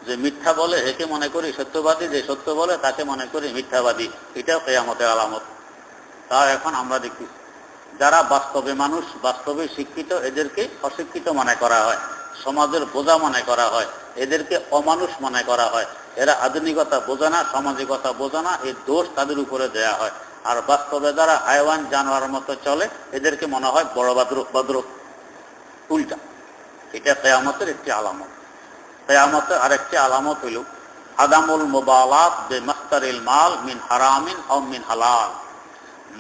যে মিথ্যা বলে একে মনে করি সত্যবাদী, যে সত্য বলে তাকে মনে করি মিথ্যাবাদী। এটাও কিয়ামতের আলামত। তা এখন আমরা দেখি যারা বাস্তবে মানুষ, বাস্তবে শিক্ষিত, এদেরকে অশিক্ষিত মনে করা হয়, সমাজের বোঝা মনে করা হয়, এদেরকে অমানুষ মনে করা হয়। এরা আধুনিকতা বোঝে না, সামাজিকতা বোঝে না, এই দোষ তাদের উপরে দেয়া হয়। আর বাস্তবে যারা হায়ওয়ান জানোয়ার মতো চলে, এদেরকে মনে হয় বড় ভদ্র। উল্টা। এটা কিয়ামতের একটি আলামত। কিয়ামতের আরেকটি আলামত হইল আদামুল মুবালাত বিমাস্তারিল মাল মিন হারামিন আও মিন হালাল।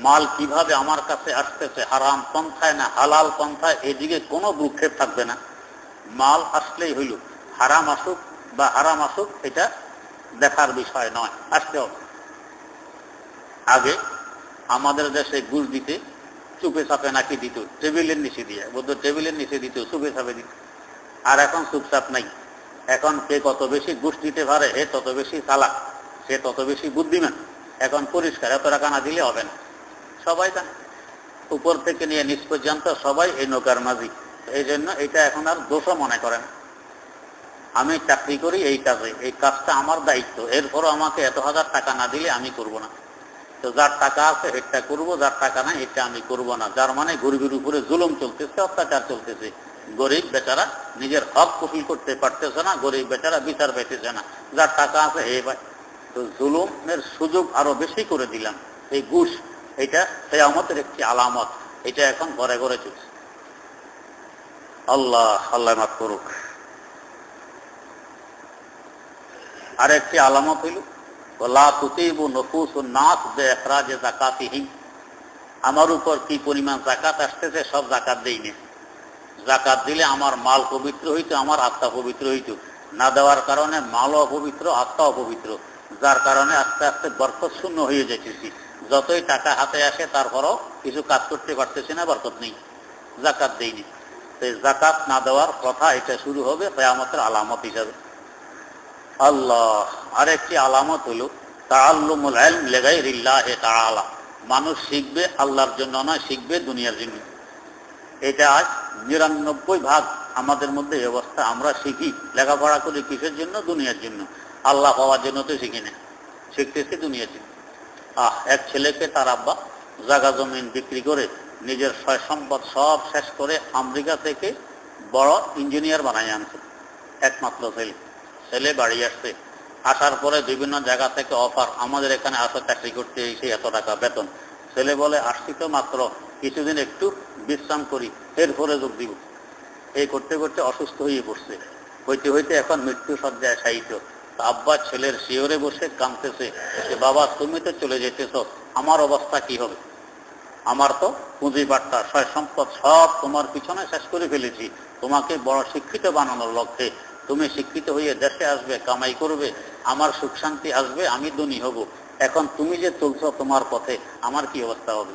মাল কিভাবে আমার কাছে আসতেছে, হারাম পন্থায় না হালাল পন্থায়, এদিকে কোনো ভ্রুক্ষেপ থাকবে না। মাল আসলেই হইল, হারাম আসুক বা হারাম আসুক এটা দেখার বিষয় নয়, আসতে হবে। আগে আমাদের দেশে ঘুষ দিতে চুপে চাপে নাকি দিত, টেবিলের নিচে দিয়ে, বলতো টেবিলের নিচে দিত, চুপে চাপে দিত। আর এখন চুপচাপ নাই। এখন কে কত বেশি ঘুষ দিতে পারে, হে তত বেশি চালাক, সে তত বেশি বুদ্ধিমান। এখন পরিষ্কার, এত টাকা না দিলে হবে না। সবাই জানে, উপর থেকে নিয়ে নিচ পর্যন্ত সবাই এই নৌকার মাঝি। এই জন্য এটা এখন আর দোষও মনে করেন। আমি চাকরি করি এই কাজে, এই কাজটা আমার দায়িত্ব, এরপরও আমাকে এত হাজার টাকা না দিলে আমি করব না। তো যার টাকা আছে এটা করবো, যার টাকা নাই এটা আমি করব না। যার মানে গরিবের উপরে জুলুম চলতেছে, অত্যাচার চলতেছে। গরিব বেচারা নিজের হক কফিল করতে পারতেছে না, গরিব বেচারা বিচার পাইতেছে না। যার টাকা আছে হে ভাই। তো জুলুমের সুযোগ আরো বেশি করে দিলাম। এই ঘুষ, এটা কিয়ামতের একটি আলামত। এটা এখন ঘরে ঘরে চলছে। আল্লাহ আল্লাহ মাফ করুক। আরেকটি আলামত হইল লা তুসিবু নুফুসুন নাস বিইখরাজি যাকাতিহিম। আমার উপর কি পরিমাণ যাকাত আসতেছে, সব যাকাত দেই না। যাকাত দিলে আমার মাল পবিত্র হইতো, আমার আত্মা পবিত্র হইতো। না দেওয়ার কারণে মালও অপবিত্র, আত্মা অপবিত্র। যার কারণে আস্তে আস্তে বরকত শূন্য হয়ে যাইতেছি। যতই টাকা হাতে আসে তারপরও কিছু কাজ করতে পারতেছি না, বরকত নেই, যাকাত দেইনি। সেই যাকাত না দেওয়ার কথা এটা শুরু হবে কিয়ামতের আলামত হিসাবে। আল্লাহ। আরেকটি আলামত হলো তাআল্লুমুল ইলম লিগাইরিল্লাহি তাআলা। মানুষ শিখবে আল্লাহর জন্য নয়, শিখবে দুনিয়ার জন্য। এটা আজ ৯৯% আমাদের মধ্যে এই অবস্থা। আমরা শিখি, লেখাপড়া করি কিসের জন্য? দুনিয়ার জন্য। আল্লাহ পাওয়ার জন্য তো শিখি না, শিখতেছি দুনিয়ার জন্য। এক ছেলেকে তার আব্বা জায়গা জমিন বিক্রি করে নিজের সয় সম্পদ সব শেষ করে আমেরিকা থেকে বড় ইঞ্জিনিয়ার বানাই আনছে। একমাত্র ছেলে। ছেলে বাড়ি আসছে, আসার পরে বিভিন্ন জায়গা থেকে অফার, আমাদের এখানে আসো চাকরি করতে, এসে এত টাকা বেতন। ছেলে বলে আসছি তো মাত্র কিছুদিন একটু বিশ্রাম করি, এরপরে যোগ দিব। এই করতে করতে অসুস্থ হয়ে পড়ছে। হইতে হইতে এখন মৃত্যু সজ্জায় শায়িত। আব্বা ছেলের শিওরে বসে কাঁদতেছে যে বাবা তুমি তো চলে যেতেছ, আমার অবস্থা কি হবে? আমার তো পুঁজি বার্তা সয় সম্পদ সব তোমার পিছনে শেষ করে ফেলেছি তোমাকে বড় শিক্ষিত বানানোর লক্ষ্যে। তুমি শিক্ষিত হয়ে দেশে আসবে, কামাই করবে, আমার সুখ শান্তি আসবে, আমি ধনী হব। এখন তুমি যে চলছো তোমার পথে, আমার কি অবস্থা হবে?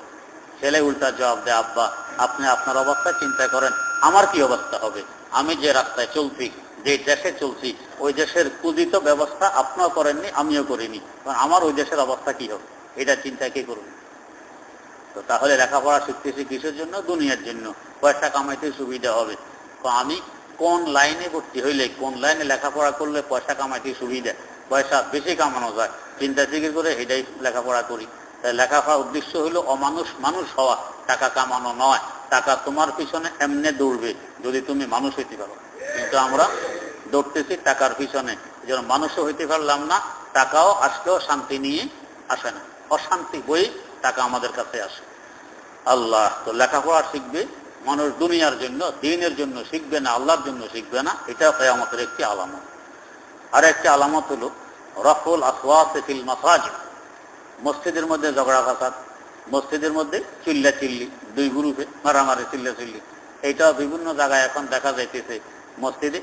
ছেলে উল্টা জবাব দেয়, আব্বা আপনি আপনার অবস্থা চিন্তা করেন, আমার কি অবস্থা হবে? আমি যে রাস্তায় চলছি, যে দেশে চলছি, ওই দেশের কুদিত ব্যবস্থা আপনিও করেননি, আমিও করিনি। আমার ওই দেশের অবস্থা কি হবে এটা চিন্তা কে করবে? তো তাহলে লেখাপড়া শিখতেছি কিসের জন্য? দুনিয়ার জন্য, পয়সা কামাইতে সুবিধা হবে। তো আমি কোন লাইনে ভর্তি হইলে, কোন লাইনে লেখাপড়া করলে পয়সা কামাইতে সুবিধা, পয়সা বেশি কামানো যায়, চিন্তা জিকির করে এটাই লেখাপড়া করি। তাই লেখাপড়ার উদ্দেশ্য হলো অমানুষ মানুষ হওয়া, টাকা কামানো নয়। টাকা তোমার পিছনে এমনি দৌড়বে যদি তুমি মানুষ হইতে পারো, কিন্তু আমরা দৌড়তেছি টাকার পিছনে, যেন মানুষও হইতে পারলাম না, টাকাও আসলেও শান্তি নিয়ে আসে না, অশান্তি বই টাকা আমাদের কাছে আসে। আল্লাহ তো লেখাপড়া শিখবে মানুষ দুনিয়ার জন্য, দিনের জন্য শিখবে না, আল্লাহর জন্য শিখবে না, এটা কিয়ামতের একটি আলামত। আর একটি আলামত হলো রফুল আসওয়াত ফিল মাসাজিদ, মসজিদের মধ্যে ঝগড়া ফাসাদ, মসজিদের মধ্যে চিল্লা চিল্লি, দুই গ্রুপে মারামারি চিল্লা চিল্লি, এইটাও বিভিন্ন জায়গায় এখন দেখা যাইতেছে। মসজিদে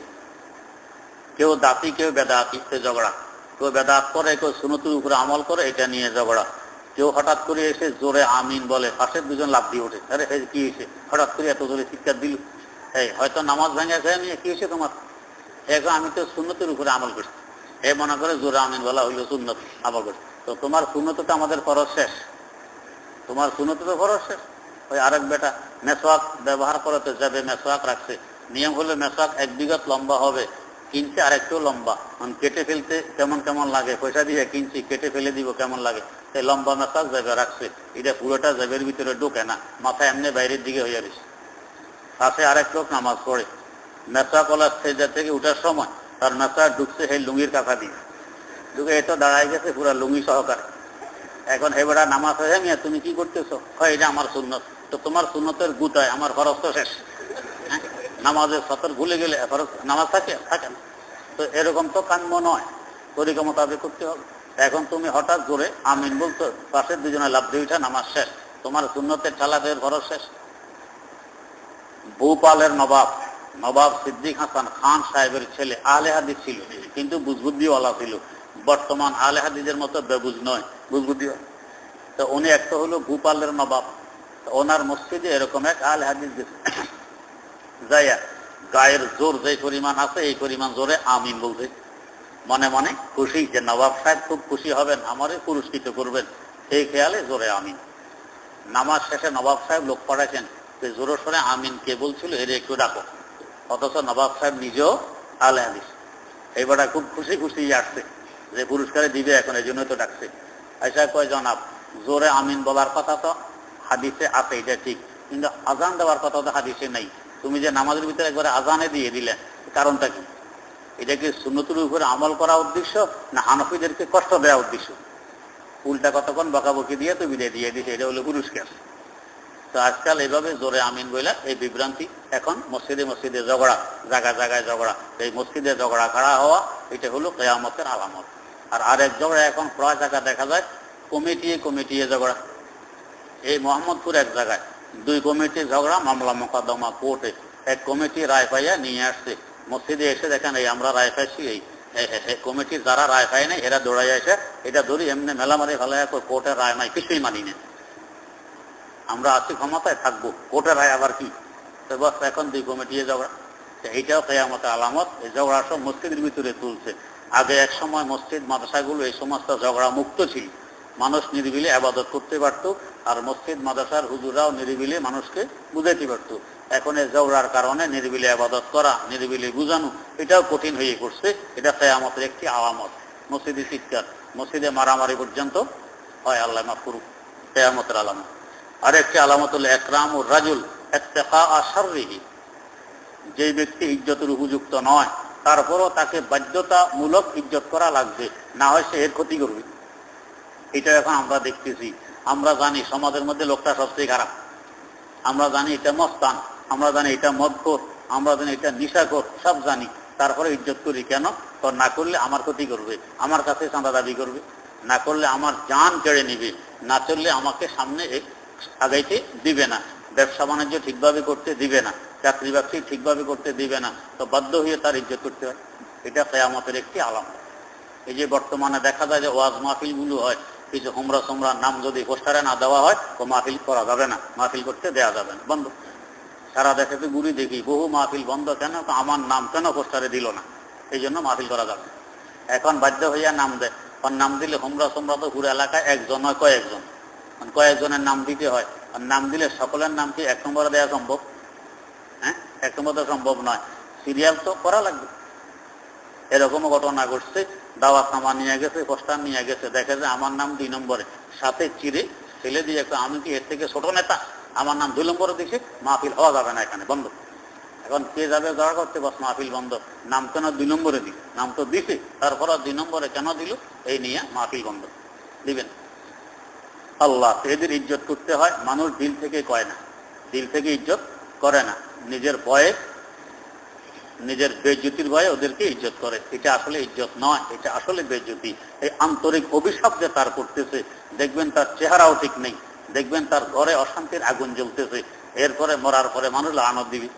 কেউ দাঁতি কেউ বেদাতি, সে ঝগড়া, কেউ বেদাত করে কেউ সুন্নতের উপরে আমল করে, এটা নিয়ে ঝগড়া। কেউ হঠাৎ করে এসে জোরে আমিন বলে, পাশের দুজন লাফ দিয়ে ওঠে, আরে কি হয়েছে, হঠাৎ করে এত জোরে চিৎকার দিল, এই হয়তো নামাজ ভেঙে যায়, আমি কি হয়েছে তোমার, এখন আমি তো সুন্নতের উপরে আমল করছি, এ মনে করে জোরে আমিন বলা হইলো সুন্নত আমল করছি। তো তোমার সুন্নত তো আমাদের ফরজ শেষ, তোমার সুন্নত তো ফরজ শেষ। ওই আরেক বেটা মেসওয়াক ব্যবহার করতে যাবে, মেসওয়াক রাখছে, নিয়ম হলে মেসওয়াক 1 বিঘত লম্বা হবে, কিনছে আরেকটু লম্বা, কেটে ফেলতে কেমন কেমন লাগে, পয়সা দিয়ে কিনছি কেটে ফেলে দিব কেমন লাগে, সেই লম্বা মেসওয়াক জায়গা রাখছে, এটা পুরোটা জায়গার ভিতরে ঢোকে না, মাথা এমনি বাইরের দিকে হয়ে গেছে। পাশে আরেক লোক নামাজ পড়ে, মেসওয়াকওয়ালা সেজদা থেকে উঠার সময় তার মেসওয়াক ঢুকছে সেই লুঙ্গির কাছা দিয়ে, ঢুকে এত দাঁড়ায় গেছে পুরা লুঙ্গি সহকারে। এখন এবারে নামাজ হয়ে মিয়া তুমি কি করতেছো, হয় এটা আমার সুন্নত। তো তোমার সুন্নতের গুতায় আমার ফরজ তো শেষ, হ্যাঁ, নামাজের সতর ভুলে গেলে ফরজ নামাজ থাকে থাকে না। তো এরকম তো কাম্য নয়, তরিকা মোতাবেক করতে হবে। এখন তুমি হঠাৎ জোরে আমিন বলতো, পাশের দুজনে লাফ দিয়ে উঠা, নামাজ শেষ, তোমার সুন্নতের ঠালাদের ফরজ শেষ। ভূপালের নবাব নবাব সিদ্দিক হাসান খান সাহেবের ছেলে আহলে হাদিস ছিল, কিন্তু বুজবুদ্দিওয়ালা ছিল। বর্তমান আহলে হাদিসের মতো বেবুজ নয়, বুজবুদ্দি। তো উনি একটা হলো ভূপালের নবাব, ওনার মসজিদে এরকম এক আহলে হাদিস যাইয়া গায়ের জোর যে পরিমাণ আছে এই পরিমাণ জোরে আমিন বলছে, মনে মনে খুশি যে নবাব সাহেব খুব খুশি হবেন, আমারে পুরস্কৃত করবেন, সেই খেয়ালে জোরে আমিন। নামাজ শেষে নবাব সাহেব লোক পাঠাইছেন, জোরে সরে আমিন কে বলছিল এর একটু ডাকো, অথচ নবাব সাহেব নিজেও আহলে হাদিস। এইবারটা খুব খুশি খুশি আসছে যে পুরস্কারে দিবে, এখন এই জন্য তো ডাকছে। আইসা কয় জনাব, জোরে আমিন বলার কথা তো হাদিসে আছে, এটা ঠিক, কিন্তু আজান দেওয়ার কথা তো হাদিসে নাই। তুমি যে নামাজের ভিতরে একবারে আজানে দিয়ে দিলে, কারণটা কি? এটা কি সুন্নতের উপরে আমল করা উদ্দেশ্য, না হানফিদেরকে কষ্ট দেওয়া উদ্দেশ্য? উল্টা কতক্ষণ বকাবকি দিয়ে তো বিদায় দিয়ে দিছে, এটা হলো পুরস্কার। তো আজকাল এইভাবে জোরে আমিন বইলা এই বিভ্রান্তি, এখন মসজিদে মসজিদে ঝগড়া, জায়গায় জায়গায় ঝগড়া, এই মসজিদে ঝগড়া খাড়া হওয়া, এটা হলো কিয়ামতের আলামত। আর আরেক ঝগড়া এখন প্রায় জায়গা দেখা যায় কমিটিয়ে ঝগড়া। এই মোহাম্মদপুর এক জায়গায় 2 কমিটির ঝগড়া, মামলা মোকদ্দমা কোর্টে, এক কমিটি রায় পাইয়া নিয়ে আসছে, মসজিদে এসে দেখেন এই আমরা রায় পাইছি, এই কমিটির যারা রায় পায় নাই এরা দৌড়াইয়া এসে এটা ধরি এমনি মেলামারি ফেলাইয়া কোর্টের রায় নাই, কিছুই মানি না, আমরা আছি ক্ষমতায় থাকবো, কোর্টের রায় আবার কি। তো বস এখন 2 কমিটি ঝগড়া, এইটাও কিয়ামতের আলামত। এই ঝগড়া সব মসজিদের ভিতরে তুলছে। আগে এক সময় মসজিদ মাদ্রাসাগুলো এই সমস্ত ঝগড়া মুক্ত ছিল, মানুষ নিরিবিলি ইবাদত করতে পারত, আর মসজিদ মাদ্রাসার হুজুরাও নিরিবিলি মানুষকে বুঝাইতে পারত। এখন এই ঝগড়ার কারণে নিরিবিলি ইবাদত করা, নিরিবিলি বুঝানো, এটাও কঠিন হয়ে পড়ছে। এটা কিয়ামতের একটি আলামত। মসজিদে চিৎকার, মসজিদে মারামারি পর্যন্ত হয়, আল্লাহ মাফ করুক, কিয়ামতের আলামত। আরেকটি আলামত হলো ইকরামুর রাজুল ইত্তিকা শাররিহি, যে ব্যক্তি ইজ্জতের উপযুক্ত নয় তারপরও তাকে বাধ্যতামূলক ইজ্জত করা লাগবে, না হয় সে এর ক্ষতি করবে। এটা এখন আমরা দেখতেছি, আমরা জানি সমাজের মধ্যে লোকটা সবচেয়ে খারাপ, আমরা জানি এটা মস্তান, আমরা জানি এটা মদখোর, আমরা জানি এটা নিশাখোর, সব জানি, তারপরে ইজ্জত করি কেন? তো না করলে আমার ক্ষতি করবে, আমার কাছে চাঁদা দাবি করবে, না করলে আমার জান কেড়ে নিবে, না চললে আমাকে সামনে আগাইতে দিবে না, ব্যবসা বাণিজ্য ঠিকভাবে করতে দিবে না, চাকরি বাকরি ঠিকভাবে করতে দিবে না, তো বাধ্য হয়ে তার ইজ্জত করতে হয়। এটা কিয়ামতের একটি আলামত। এই যে বর্তমানে দেখা যায় যে ওয়াজ মাহফিলগুলো হয়, কিছু হোমরা সোমরা নাম যদি পোস্টারে না দেওয়া হয় তো মাহফিল করা যাবে না, মাহফিল করতে দেওয়া যাবে না, বন্ধ। সারা দেশে তো ঘুরি দেখি বহু মাহফিল বন্ধ, কেন? আমার নাম কেন পোস্টারে দিল না, এই জন্য মাহফিল করা যাবে। এখন বাধ্য হইয়া নাম দেয়, আর নাম দিলে হোমরা সোমরা তো পুরো এলাকায় একজন হয় কয়েকজন, কয়েকজনের নাম দিতে হয়, আর নাম দিলে সকলের নাম কি 1 নম্বরে দেওয়া সম্ভব? হ্যাঁ, 1 নম্বর তো সম্ভব নয়। সিরিয়াল তো করা লাগবে। এরকমও ঘটনা ঘটছে, দাওয়াত নামা নিয়ে গেছে, পোস্টার নিয়ে গেছে, দেখে যে আমার নাম 2 নম্বরে, সাথে চিরে ফেলে দিয়ে একটা, আমি কি এর থেকে ছোট নেতা, আমার নাম 2 নম্বরে দিছে, মাহফিল হওয়া যাবে না, এখানে বন্ধ। এখন কে যাবে দয়া করতে, বস মাহফিল বন্ধ। নাম কেন 2 নম্বরে দিল? নাম তো দিছে, তারপর 2 নম্বরে কেন দিল, এই নিয়ে মাহফিল বন্ধ দিবেন। আল্লাহ, এদের ইজ্জত করতে হয়, মানুষ দিল থেকে কয় না, দিল থেকে ইজ্জত করে না, নিজের ভয়ে, নিজের বেজ্জতির ভয়ে ওদেরকে ইজ্জত করে। এটা আসলে ইজ্জত নয়, এটা আসলে বেজ্জতি। এই আন্তরিক অভিশাপ যে তার করতেছে, দেখবেন তার চেহারাও ঠিক নেই, দেখবেন তার ঘরে অশান্তির আগুন জ্বলতেছে, এরপরে মরার পরে মানুষ লানত দিবি,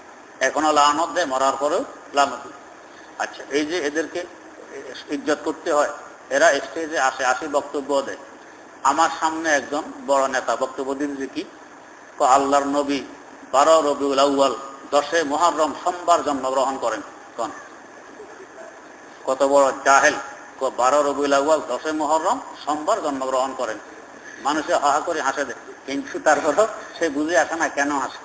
এখনো লানত দেয়, মরার পরেও লানত দিবি। আচ্ছা, এই যে এদেরকে ইজ্জত করতে হয়, এরা স্টেজে আসে বক্তব্য দেয়। আমার সামনে একজন বড় নেতা বক্তব্য দিচ্ছে কি, আল্লাহর নবী 12 রবিউল আউয়াল 10 মুহররম সোমবার জন্মগ্রহণ করেন। কোন কত বড় জাহেল! 12 রবিউল আউয়াল 10 মুহররম সোমবার জন্মগ্রহণ করেন। মানুষে হাহা করে হাসে দেয়, কিন্তু তারপরও সে বুঝে আসে না কেন হাসে।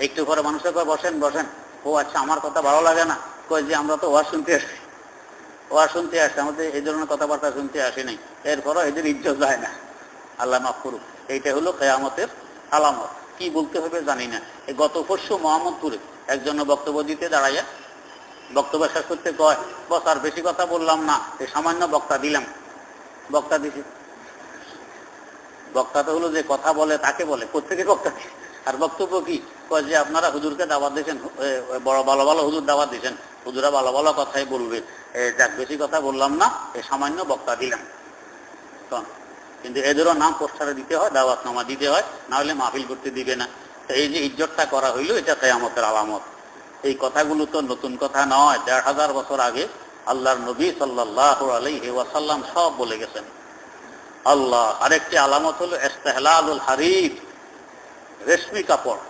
একটু পরে মানুষে কয় বসেন বসেন। ও আচ্ছা, আমার কথা ভালো লাগে না, কয় যে আমরা তো ওয়াজ শুনতে আসি, ওয়াজ শুনতে আসি, আমাদের এই ধরনের কথাবার্তা শুনতে আসি নাই। এরপরও এদের ইজ্জত যায় না, আল্লাহ মাফ করুক। এইটা হলো কিয়ামতের আলামত। কি বলতে হবে জানি না। এই গত পরশু মোহাম্মদপুরে একজন বক্তব্য দিতে দাঁড়াইয়া বক্তব্য শেষ করতে কয়, বস আর বেশি কথা বললাম না, এই সামান্য বক্তা দিলাম। বক্তা দিছি, বক্তা তো হলো যে কথা বলে তাকে বলে, প্রত্যেকে বক্তা দিচ্ছে। আর বক্তব্য কি, কয় যে আপনারা হুজুরকে দাওয়াত দিয়েছেন, বড় ভালো ভালো হুজুর দাওয়াত দিয়েছেন, হুজুরা ভালো ভালো কথাই বলবে, যাক বেশি কথা বললাম না, এই সামান্য বক্তা দিলাম। কিন্তু এদেরও নাম পোস্টারে দিতে হয়, দাওয়াত নামা দিতে হয়, না হলে মাহফিল করতে দিবে না। তো এই যে ইজ্জতটা করা হইল, এটা কিয়ামতের আলামত। এই কথাগুলো তো নতুন কথা নয়, 1500 বছর আগে আল্লাহর নবী সাল্লাল্লাহু আলাইহি ওয়াসাল্লাম সব বলে গেছেন। আল্লাহ আরেকটি আলামত হলো ইস্তিহলালুল হারির, রেশমি কাপড়,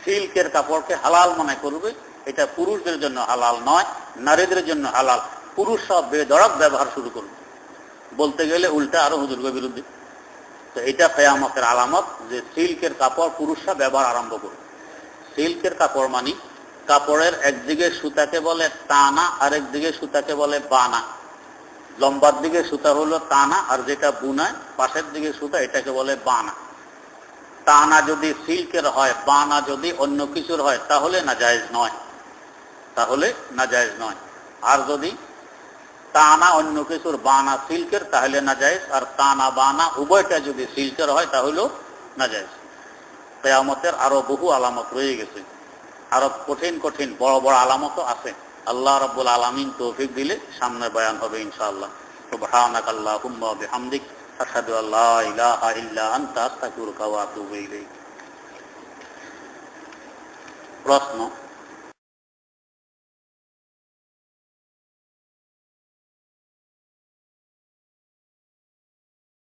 সিল্কের কাপড়কে হালাল মনে করবে। এটা পুরুষদের জন্য হালাল নয়, নারীদের জন্য হালাল। পুরুষ সব বেধড়ক ব্যবহার শুরু করবে, বলতে গেলে উল্টা আরো হুজুরের বিরুদ্ধে। তো এটা কিয়ামতের আলামত যে সিল্কের কাপড় পুরুষরা ব্যবহার আরম্ভ করবে। সিল্কের কাপড় মানে কাপড়ের একদিকে সুতাকে বলে টানা, আরেক দিকে সুতাকে বলে বানা। লম্বার দিকে সুতা হলো টানা, আর যেটা বুনায় পাশের দিকে সুতা, এটাকে বলে বানা। টানা যদি সিল্কের হয়, বানা যদি অন্য কিছুর হয়, তাহলে নাজায়েজ নয়, তাহলে নাজায়েজ নয়। আর যদি টানা অন্য কিছুর, বানা সিল্কের, তাহলে নাজায়েজ। আর টানা বানা উভয়টা যদি সিল্কের হয়, তাহলেও নাজায়েজ। কিয়ামতের আরো বহু আলামত রয়ে গেছে, আরো কঠিন কঠিন বড় বড় আলামতও আছে। আল্লাহ রাব্বুল আলামিন তৌফিক দিলে সামনে বয়ান হবে ইনশাআল্লাহ। সুবহানাকা আল্লাহুম্মা ওয়া বিহামদিক, আশহাদু আল্লা ইলাহা ইল্লা আনতা, আস্তাগফিরুকা ওয়া আতুবু ইলাইক। প্রশ্ন: